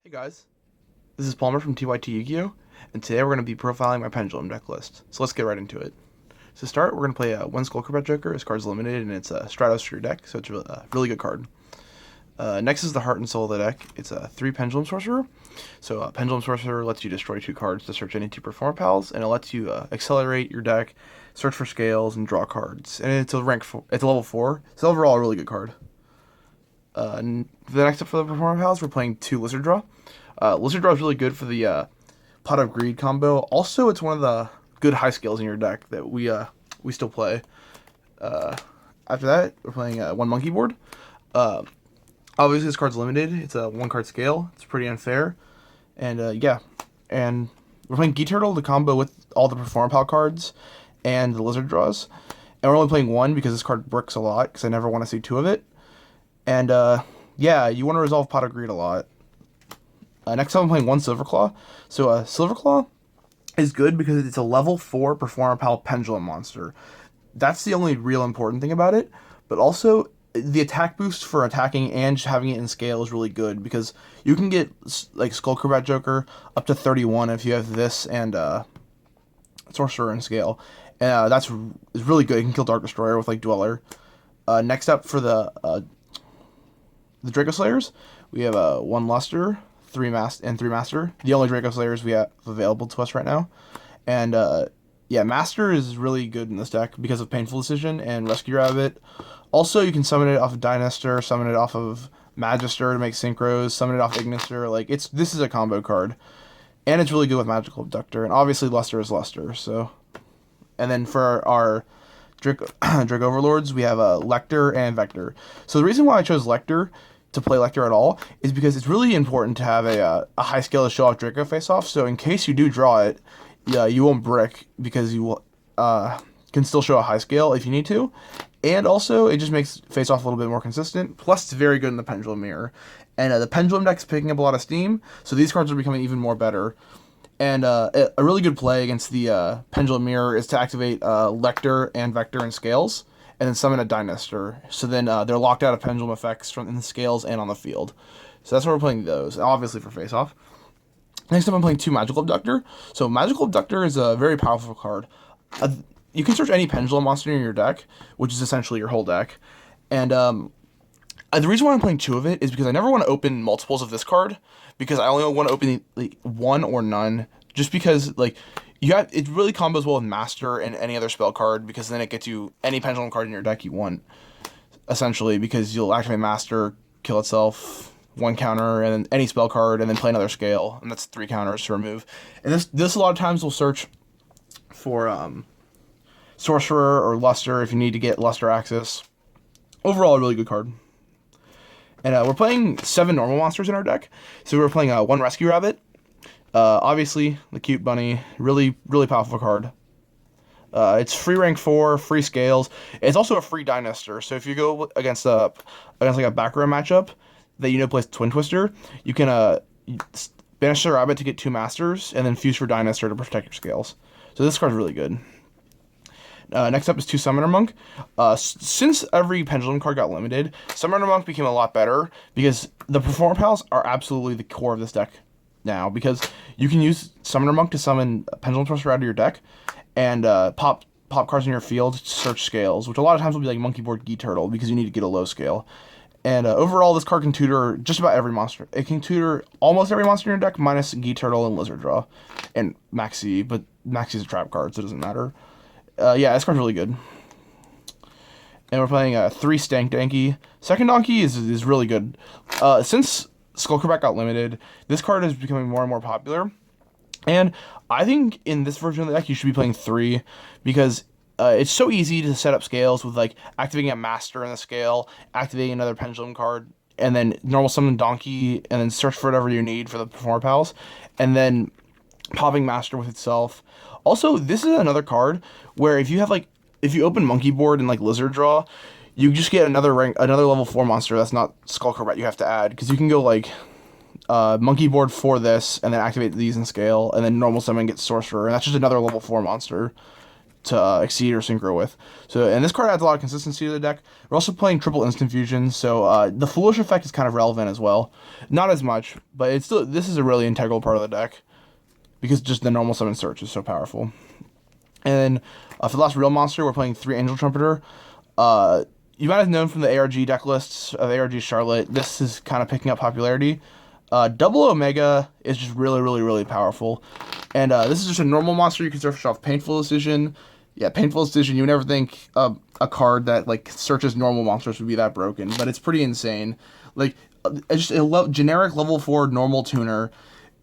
Hey guys, this is Palmer from TYT Yugioh, and today we're going to be profiling my Pendulum deck list. So let's get right into it. So to start, we're going to play one Skullcrobat Joker. This card's limited, and it's a Stratos deck, so it's a really good card. Next is the Heart and Soul of the deck. It's a 3 Pendulum Sorcerer. So Pendulum Sorcerer lets you destroy 2 cards to search any 2 Performapals, and it lets you accelerate your deck, search for scales, and draw cards. And it's a level 4, so overall a really good card. The next up for the Performapals, we're playing 2 Lizard Draw. Lizard Draw is really good for the Pot of Greed combo. Also, it's one of the good high scales in your deck that we still play. After that, we're playing 1 Monkey Board. Obviously, this card's limited. It's a 1 card scale. It's pretty unfair. And yeah, and we're playing Turtle to combo with all the Performapal cards and the Lizard Draws. And we're only playing 1 because this card bricks a lot because I never want to see 2 of it. And yeah, you want to resolve Pot of Greed a lot. Next up, I'm playing 1 Silverclaw. So Silverclaw is good because it's a level 4 Performapal Pendulum monster. That's the only real important thing about it. But also, the attack boost for attacking and just having it in scale is really good because you can get like Skullcrobat Joker up to 31 if you have this and Sorcerer in scale. And that's really good. You can kill Dark Destroyer with like Dweller. Next up for the Draco Slayers, we have 1 Luster, 3 Master. The only Draco Slayers we have available to us right now. And yeah, Master is really good in this deck because of Painful Decision and Rescue Rabbit. Also, you can summon it off of Dynastor, summon it off of Magister to make synchros, summon it off Ignister. Like this is a combo card. And it's really good with Magical Abductor. And obviously Luster is Luster, so. And then for our Drake Overlords, we have Lecter and Vector. So the reason why I chose Lecter to play Lecter at all is because it's really important to have a high scale to show off Draco face off. So in case you do draw it, yeah, you won't brick because you will can still show a high scale if you need to. And also, it just makes face off a little bit more consistent. Plus, it's very good in the Pendulum Mirror. And the Pendulum deck's picking up a lot of steam, so these cards are becoming even more better. And a really good play against the Pendulum Mirror is to activate Lecter and Vector and Scales, and then summon a Dynastor. So then they're locked out of Pendulum effects from in the Scales and on the field. So that's why we're playing those, obviously for face-off. Next up, I'm playing 2 Magical Abductor. So Magical Abductor is a very powerful card. You can search any Pendulum monster in your deck, which is essentially your whole deck. And the reason why I'm playing 2 of it is because I never want to open multiples of this card, because I only want to open like 1 or none, just because like it really combos well with Master and any other spell card, because then it gets you any Pendulum card in your deck you want, essentially, because you'll activate Master, kill itself, 1 counter, and then any spell card, and then play another scale, and that's 3 counters to remove. And this a lot of times will search for Sorcerer or Luster if you need to get Luster access. Overall, a really good card. And we're playing 7 normal monsters in our deck. So we're playing 1 Rescue Rabbit. Obviously, the cute bunny. Really, really powerful card. It's free rank 4, free scales. It's also a free Dynastor. So if you go against like a back row matchup that you know plays Twin Twister, you can banish the rabbit to get 2 masters, and then fuse for Dynastor to protect your scales. So this card's really good. Next up is 2 Summoner Monk. Since every Pendulum card got limited, Summoner Monk became a lot better because the Performapals are absolutely the core of this deck now, because you can use Summoner Monk to summon Pendulum Sorcerer out of your deck and pop cards in your field to search scales, which a lot of times will be like Monkey Board Turtle because you need to get a low scale. And overall, this card can tutor just about every monster. It can tutor almost every monster in your deck minus Turtle and Lizard Draw and Maxi, but Maxi's a trap card, so it doesn't matter. Yeah, this card's really good. And we're playing 3 Stank Donkey. Second Donkey is really good. Since Skullcrobat got limited, this card is becoming more and more popular. And I think in this version of the deck, you should be playing 3 because it's so easy to set up scales with like activating a Master in the scale, activating another Pendulum card, and then normal summon Donkey, and then search for whatever you need for the Performapals, and then popping Master with itself. Also, this is another card where if you open Monkey Board and like Lizard Draw, you just get another level 4 monster that's not Skullcrobat you have to add, because you can go like Monkey Board for this and then activate these in scale, and then normal summon gets Sorcerer, and that's just another level 4 monster. to exceed or synchro with. So, and this card adds a lot of consistency to the deck. We're also playing triple instant fusion, so the foolish effect is kind of relevant as well. Not as much, but it's still, this is a really integral part of the deck because just the normal summon search is so powerful. And then for the last real monster, we're playing 3 Angel Trumpeter. You might have known from the ARG deck lists of ARG Charlotte, this is kind of picking up popularity. Double Omega is just really powerful. And this is just a normal monster. You can search off Painful Decision. Yeah, Painful Decision, you would never think a card that like searches normal monsters would be that broken, but it's pretty insane. Like, it's just a generic level 4 normal tuner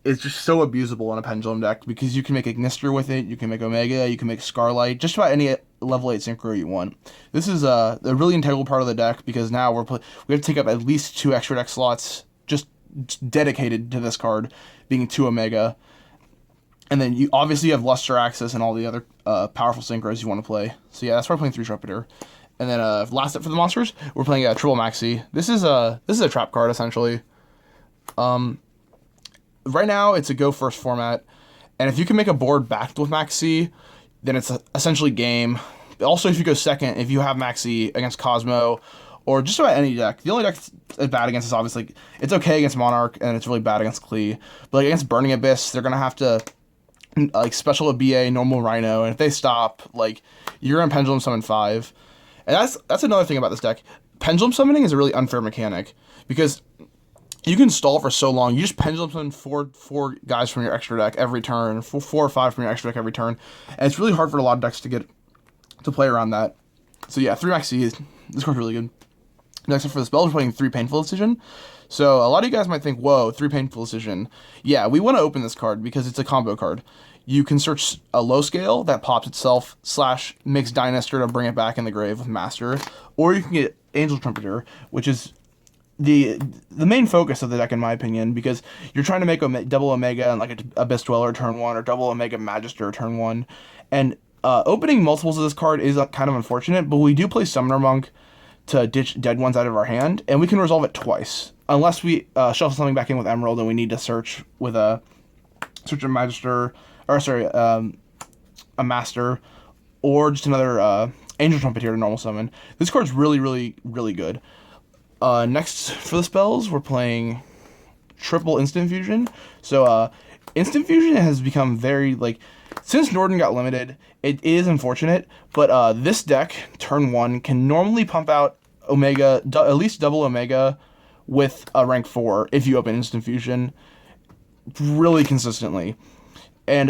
is just so abusable in a Pendulum deck because you can make Ignister with it, you can make Omega, you can make Scarlight, just about any level 8 synchro you want. This is a really integral part of the deck because now we have to take up at least 2 extra deck slots just dedicated to this card, being 2 Omega. And then you obviously have Luster Access and all the other powerful synchros you want to play. So yeah, that's why we're playing 3 Trumpeter. And then last up for the monsters, we're playing Triple Maxi. This is a trap card essentially. Right now, it's a go first format, and if you can make a board backed with Maxi, then it's essentially game. Also, if you go second, if you have Maxi against Cosmo, or just about any deck, the only deck it's bad against is obviously, it's okay against Monarch, and it's really bad against Klee, but like against Burning Abyss, they're going to have to like special a BA, normal Rhino, and if they stop, like, you're going to Pendulum Summon 5. And that's another thing about this deck. Pendulum Summoning is a really unfair mechanic, because you can stall for so long. You just Pendulum Summon four guys from your extra deck every turn, 4 or 5 from your extra deck every turn, and it's really hard for a lot of decks to get to play around that. So yeah, 3 Maxi, this card's really good. Next up for the spells, we're playing 3 Painful Decision. So a lot of you guys might think, whoa, 3 Painful Decision. Yeah, we want to open this card because it's a combo card. You can search a low scale that pops itself / makes Dynastor to bring it back in the grave with Master, or you can get Angel Trumpeter, which is the main focus of the deck in my opinion, because you're trying to make double Omega and like a Abyss Dweller turn 1 or double Omega Magister turn 1, and opening multiples of this card is kind of unfortunate, but we do play Summoner Monk to ditch dead ones out of our hand, and we can resolve it twice. Unless we shuffle something back in with Emerald and we need to search with a Magister, or sorry, a Master, or just another Angel Trumpeter to normal summon. This card's really good. Next for the spells, we're playing triple Instant Fusion. So Instant Fusion has become very, like, since Norden got limited, it is unfortunate, but this deck, turn 1, can normally pump out Omega, at least double Omega, with a rank 4 if you open Instant Fusion really consistently. And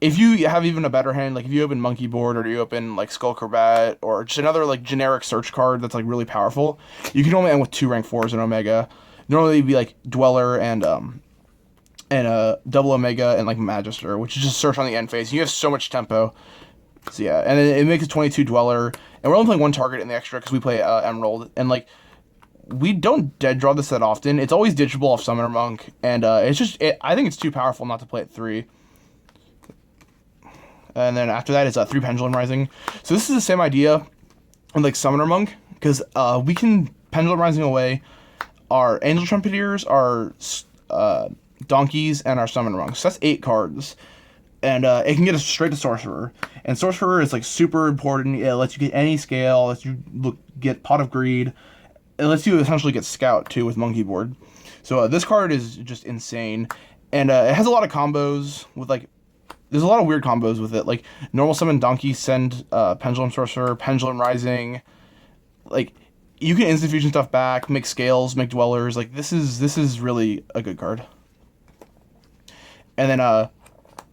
if you have even a better hand, like if you open Monkey Board or you open like Skull Crobat or just another like generic search card that's like really powerful, you can only end with 2 rank 4s in Omega. Normally it'd be like Dweller and double Omega and like Magister, which is just search on the end phase. You have so much tempo. So yeah, and then it makes a 22 Dweller, and we're only playing 1 target in the extra because we play Emerald, and like we don't dead draw this that often. It's always ditchable off Summoner Monk, and it's just I think it's too powerful not to play at 3. And then after that is 3 Pendulum Rising. So this is the same idea with like Summoner Monk, because we can Pendulum Rising away our Angel Trumpeters, our Donkeys, and our Summoner Monks. So that's 8 cards. And it can get us straight to Sorcerer. And Sorcerer is like super important. It lets you get any scale, lets you get Pot of Greed. It lets you essentially get Scout too with Monkey Board. So this card is just insane. And it has a lot of combos with like, there's a lot of weird combos with it. Like normal summon Donkey, send Pendulum Sorcerer, Pendulum Rising. Like you can instant fusion stuff back, make scales, make dwellers. Like this is really a good card. And then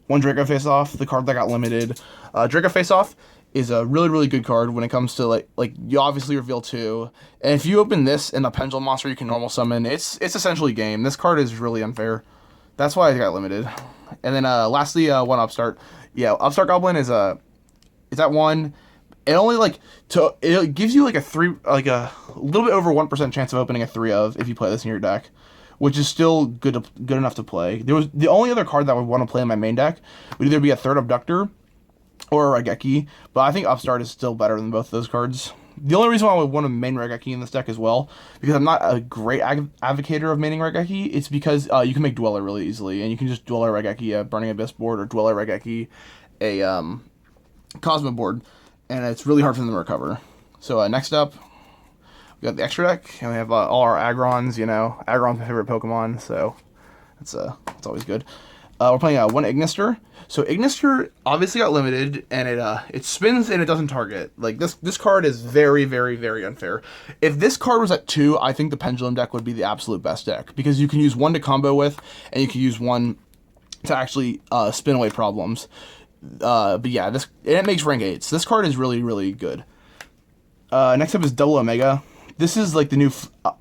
1 Draco Face Off, the card that got limited. Draco Face Off is a really good card when it comes to like you obviously reveal 2, and if you open this in a Pendulum monster you can normal summon, it's essentially game. This card is really unfair. That's why it got limited. And then lastly 1 Upstart. Yeah, Upstart Goblin is it's at 1. It only it gives you like a little bit over 1% chance of opening a 3 of if you play this in your deck, which is still good enough to play. The only other card that I would want to play in my main deck would either be a 3rd Abductor or a Raigeki, but I think Upstart is still better than both of those cards. The only reason why I would want to main Raigeki in this deck as well, because I'm not a great advocator of maining Raigeki, it's because you can make Dweller really easily, and you can just Dweller Raigeki a Burning Abyss board, or Dweller Raigeki a Cosmo board, and it's really hard for them to recover. So next up, we got the extra deck, and we have all our Agrons. You know, Agron's my favorite Pokemon, so it's always good. We're playing one Ignister. So Ignister obviously got limited, and it spins and it doesn't target. Like this card is very, very, very unfair. If this card was at 2, I think the Pendulum deck would be the absolute best deck, because you can use 1 to combo with, and you can use 1 to actually spin away problems. But yeah, it makes rank 8s. This card is really, really good. Next up is Double Omega. This is like the new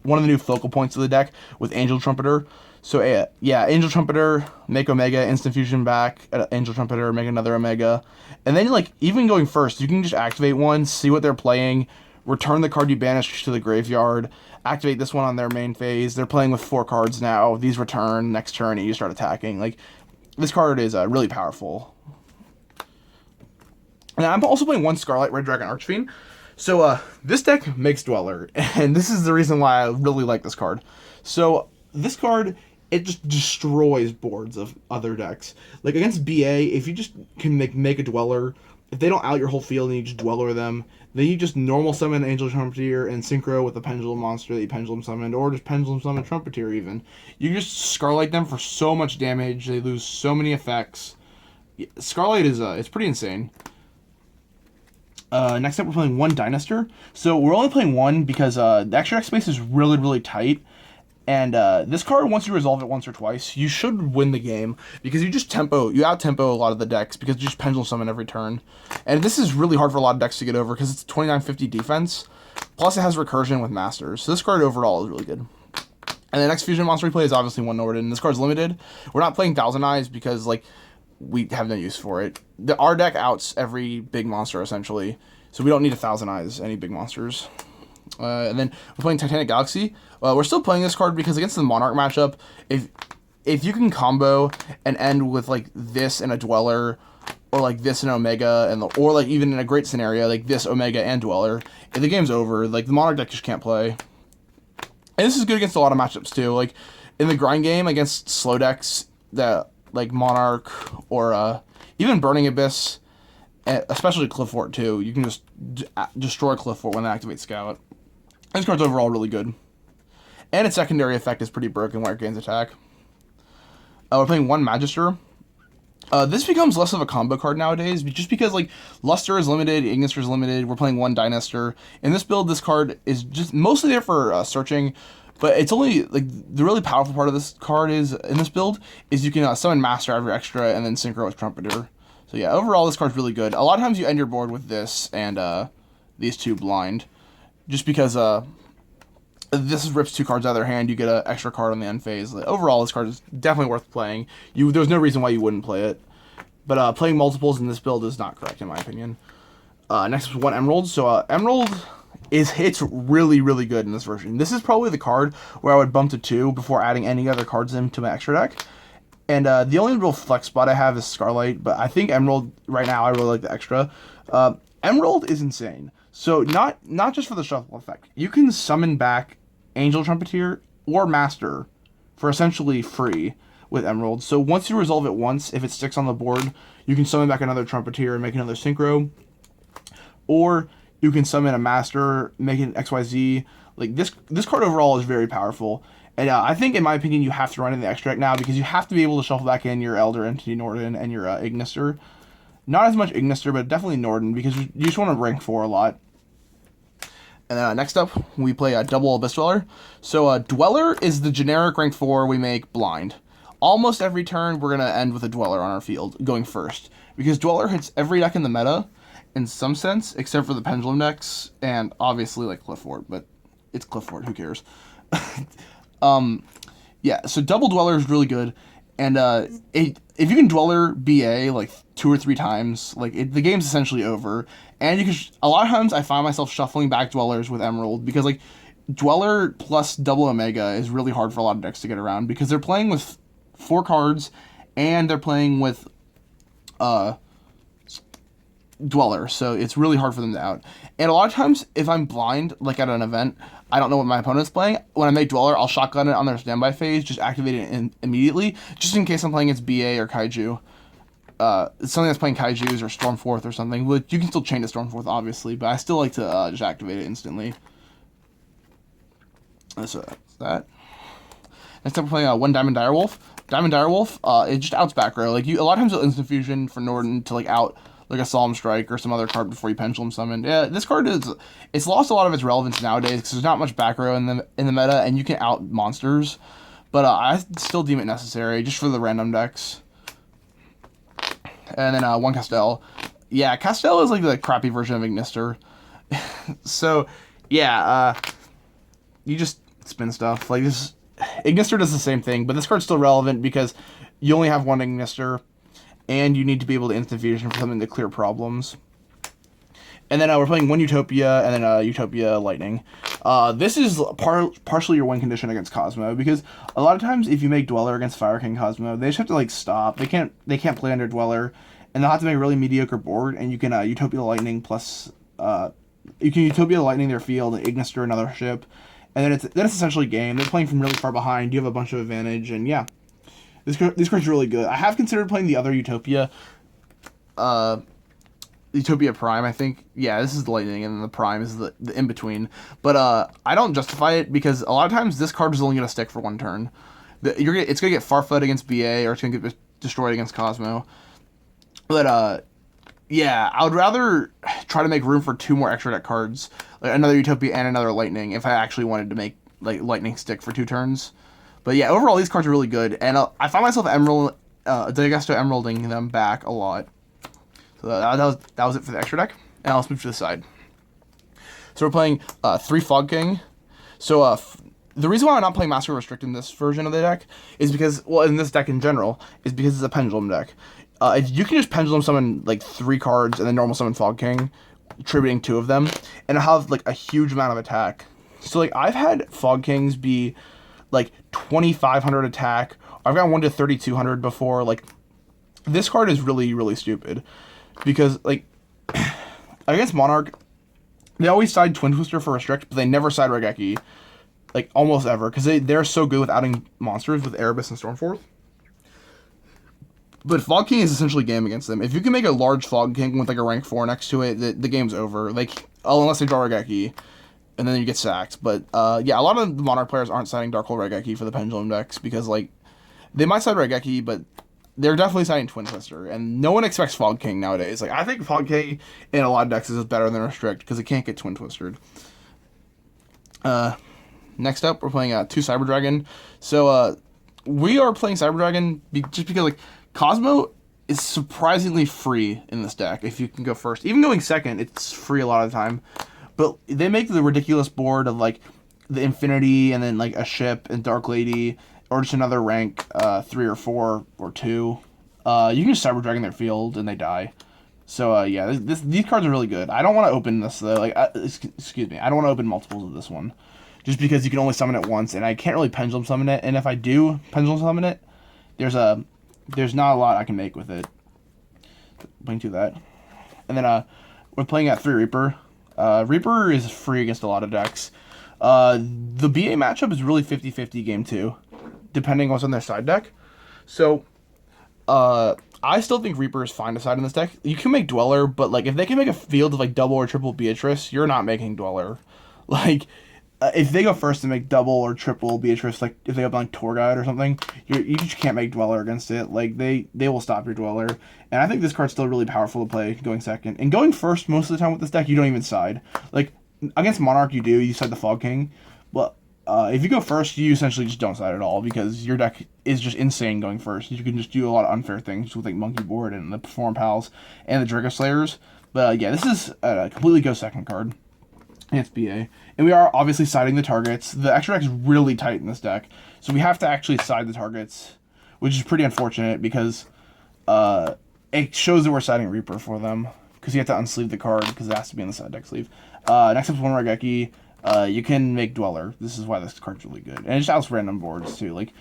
one of the new focal points of the deck with Angel Trumpeter. So yeah, Angel Trumpeter, make Omega, instant fusion back, Angel Trumpeter, make another Omega. And then like even going first, you can just activate one, see what they're playing, return the card you banished to the graveyard, activate this one on their main phase. They're playing with 4 cards now. These return next turn and you start attacking. Like this card is really powerful. And I'm also playing 1 Scarlet Red Dragon Archfiend. So this deck makes Dweller, and this is the reason why I really like this card. So this card, it just destroys boards of other decks. Like against BA, if you just can make a Dweller, if they don't out your whole field and you just Dweller them, then you just normal summon Angel Trumpeter and synchro with the Pendulum monster that you Pendulum summoned, or just Pendulum summon Trumpeter even. You just Scarlight them for so much damage, they lose so many effects. Scarlight is it's pretty insane. Next up, we're playing 1 Dynaster. So we're only playing 1 because the extra deck space is really, really tight. And this card, once you resolve it once or twice, you should win the game, because you out-tempo a lot of the decks because you just Pendulum Summon every turn. And this is really hard for a lot of decks to get over because it's 2950 defense. Plus it has recursion with Masters. So this card overall is really good. And the next fusion monster we play is obviously 1 Norden. This card's limited. We're not playing Thousand Eyes because like we have no use for it. Our deck outs every big monster, essentially. So we don't need 1,000 Eyes, any big monsters. And then we're playing Titanic Galaxy. We're still playing this card because against the Monarch matchup, if you can combo and end with like this and a Dweller, or like this and Omega, or like even in a great scenario, like this Omega and Dweller, if the game's over, like the Monarch deck just can't play. And this is good against a lot of matchups too. Like in the grind game against slow decks that like Monarch or even Burning Abyss, especially Cliff Fort too. You can just destroy Cliff Fort when they activate Scout. This card's overall really good. And its secondary effect is pretty broken where it gains attack. We're playing 1 Magister. This becomes less of a combo card nowadays, just because like Luster is limited, Ignister is limited. We're playing 1 Dynaster. In this build, this card is just mostly there for searching. But it's only, like, the really powerful part of this card is, in this build, is you can summon Master every extra and then synchro with Trumpeter. So yeah, overall this card's really good. A lot of times you end your board with this and these 2 blind. Just because this rips 2 cards out of their hand, you get an extra card on the end phase. Like, overall, this card is definitely worth playing. There's no reason why you wouldn't play it. But playing multiples in this build is not correct, in my opinion. Next is 1 Emerald. So Emerald hits really, really good in this version. This is probably the card where I would bump to 2 before adding any other cards into my extra deck. And the only real flex spot I have is Scarlight, but I think Emerald, right now, I really like the extra. Emerald is insane. So not just for the shuffle effect. You can summon back Angel Trumpeter or Master for essentially free with Emerald. So once you resolve it once, if it sticks on the board, you can summon back another Trumpeter and make another Synchro. Or you can summon a Master, make it XYZ. Like this card overall is very powerful. And I think, in my opinion, you have to run in the extra deck now because you have to be able to shuffle back in your Elder Entity Norden and your Ignister. Not as much Ignister, but definitely Norden because you just want to rank 4 a lot. And then next up, we play a double Abyss Dweller. So Dweller is the generic rank 4 we make blind. Almost every turn, we're going to end with a Dweller on our field, going first. Because Dweller hits every deck in the meta, in some sense, except for the Pendulum decks, and obviously like Cliff Fort, but it's Cliff Fort, who cares? Yeah, so double Dweller is really good. And if you can Dweller BA like 2 or 3 times, like the game's essentially over. And you can a lot of times I find myself shuffling back Dwellers with Emerald because like Dweller plus double Omega is really hard for a lot of decks to get around because they're playing with 4 cards and they're playing with Dweller, so it's really hard for them to out. And a lot of times, if I'm blind, like at an event, I don't know what my opponent's playing. When I make Dweller, I'll shotgun it on their standby phase, just activate it immediately, just in case I'm playing against BA or Kaiju. something that's playing Kaijus or Stormforth or something, which you can still chain to Stormforth, obviously, but I still like to just activate it instantly. So that's that. Next up, we're playing one Diamond Direwolf. Diamond Direwolf, it just outs back row. Like, a lot of times it'll instant fusion for Norden to, like, out, like, a Solemn Strike or some other card before you Pendulum Summon. Yeah, this card it's lost a lot of its relevance nowadays because there's not much back row in the meta, and you can out monsters. But I still deem it necessary, just for the random decks. And then one Castel. Yeah, Castel is like the crappy version of Ignister. So, yeah, you just spin stuff. Like, this Ignister does the same thing, but this card's still relevant because you only have one Ignister, and you need to be able to instant fusion for something to clear problems. And then we're playing one Utopia, and then Utopia Lightning. This is partially your win condition against Cosmo, because a lot of times if you make Dweller against Fire King Cosmo, they just have to like stop. They can't play under Dweller, and they'll have to make a really mediocre board. And you can Utopia Lightning plus you can Utopia Lightning their field, Ignister another ship, and then it's essentially game. They're playing from really far behind. You have a bunch of advantage, and yeah, this card's really good. I have considered playing the other Utopia. Utopia Prime, I think. Yeah, this is the Lightning, and then the Prime is the in-between. But I don't justify it, because a lot of times this card is only going to stick for one turn. It's going to get Farfetch'd against BA, or it's going to get destroyed against Cosmo. But, yeah, I would rather try to make room for two more extra deck cards, like another Utopia and another Lightning, if I actually wanted to make like Lightning stick for 2 turns. But yeah, overall, these cards are really good, and I find myself Emeralding them back a lot. So that was it for the extra deck, and let's move to the side. So we're playing 3 Fog King. So the reason why I'm not playing Master Restrict in this version of the deck is because, well, in this deck in general, is because it's a Pendulum deck. You can just Pendulum summon like 3 cards and then normal summon Fog King, attributing 2 of them, and have like a huge amount of attack. So like I've had Fog Kings be like 2,500 attack. I've got one to 3,200 before. Like, this card is really, really stupid. Because, like, against Monarch, they always side Twin Twister for Restrict, but they never side Raigeki. Like, almost ever. Because they're so good with outing monsters with Erebus and Stormforth. But Fog King is essentially game against them. If you can make a large Fog King with, like, a rank 4 next to it, the game's over. Like, unless they draw Raigeki, and then you get sacked. But, yeah, a lot of the Monarch players aren't siding Dark Hole Raigeki for the Pendulum decks, because, like, they might side Raigeki, but they're definitely siding Twin Twister, and no one expects Fog King nowadays. Like, I think Fog King in a lot of decks is better than Restrict, because it can't get Twin Twistered. Next up, we're playing 2 Cyber Dragon. So, we are playing Cyber Dragon just because, like, Cosmo is surprisingly free in this deck, if you can go first. Even going second, it's free a lot of the time. But they make the ridiculous board of, like, the Infinity, and then, like, a ship, and Dark Lady, or just another rank 3 or 4 or 2. You can just Cyber Dragon their field and they die. So yeah, these cards are really good. I don't want to open this though. Like, excuse me, I don't want to open multiples of this one, just because you can only summon it once, and I can't really Pendulum Summon it. And if I do Pendulum Summon it, there's not a lot I can make with it. Bring to that, and then we're playing at 3 Reaper. Reaper is free against a lot of decks. The BA matchup is really 50-50 game 2. Depending on what's on their side deck. So, I still think Reaper is fine to side in this deck. You can make Dweller, but, like, if they can make a field of, like, double or triple Beatrice, you're not making Dweller. Like, if they go first and make double or triple Beatrice, like, if they have, like, Tour Guide or something, you just can't make Dweller against it. Like, they will stop your Dweller. And I think this card's still really powerful to play going second. And going first, most of the time with this deck, you don't even side. Like, against Monarch, you side the Fog King. But if you go first, you essentially just don't side at all, because your deck is just insane going first. You can just do a lot of unfair things with, like, Monkey Board and the Performapals and the Draco Slayers. But yeah, this is a completely go second card. And it's BA. And we are obviously siding the targets. The extra deck is really tight in this deck, so we have to actually side the targets, which is pretty unfortunate, because it shows that we're siding Reaper for them, because you have to unsleeve the card, because it has to be in the side deck sleeve. Next up is one Raigeki. You can make Dweller. This is why this card's really good. And it just outs random boards, too. Like,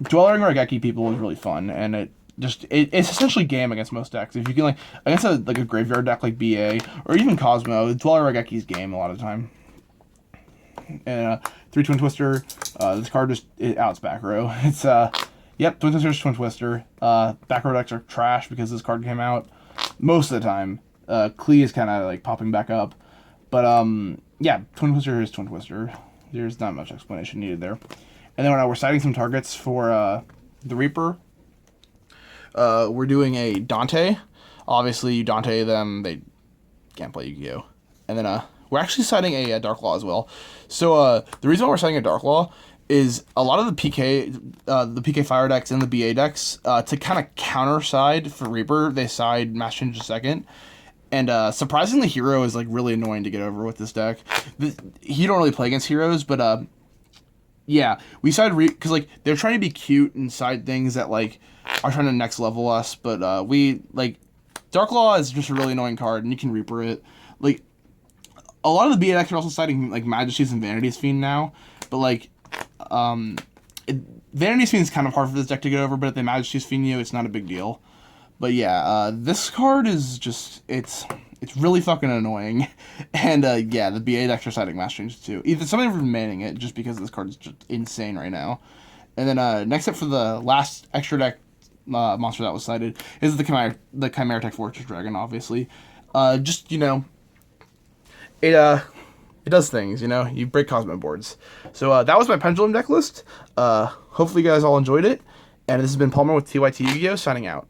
Dwellering Raigeki people is really fun, and it's essentially game against most decks. If you can, like, against a graveyard deck like BA, or even Cosmo, Dweller Raigeki's game a lot of the time. And 3 Twin Twister, this card just outs back row. Yep, Twin Twister's Twin Twister. Back row decks are trash because this card came out most of the time. Klee is kind of like popping back up. But yeah, Twin Twister is Twin Twister. There's not much explanation needed there. And then we're citing some targets for the Reaper. We're doing a Dante. Obviously, you Dante them, they can't play Yu-Gi-Oh! And then we're actually citing a Dark Law as well. So the reason why we're citing a Dark Law is a lot of the PK Fire decks and the BA decks, to kind of counter side for Reaper, they side Mass Change a second. And surprisingly, Hero is like really annoying to get over with this deck. You don't really play against Heroes, but yeah, we side because like they're trying to be cute and side things that like are trying to next level us. But we like Dark Law is just a really annoying card, and you can Reaper it. Like a lot of the BA decks are also citing like Majesty's and Vanity's Fiend now, but like Vanity's Fiend is kind of hard for this deck to get over, but if they Majesty's Fiend you, it's not a big deal. But yeah, this card is just, it's really fucking annoying. And yeah, the BA decks are citing Mass Change too. Either somebody from manning it, just because this card is just insane right now. And then next up for the last extra deck monster that was cited is the Chimera Tech Fortress Dragon, obviously. Just, you know, it does things, you know? You break Cosmo boards. So that was my Pendulum deck list. Hopefully you guys all enjoyed it. And this has been Palmer with TYT Yugioh signing out.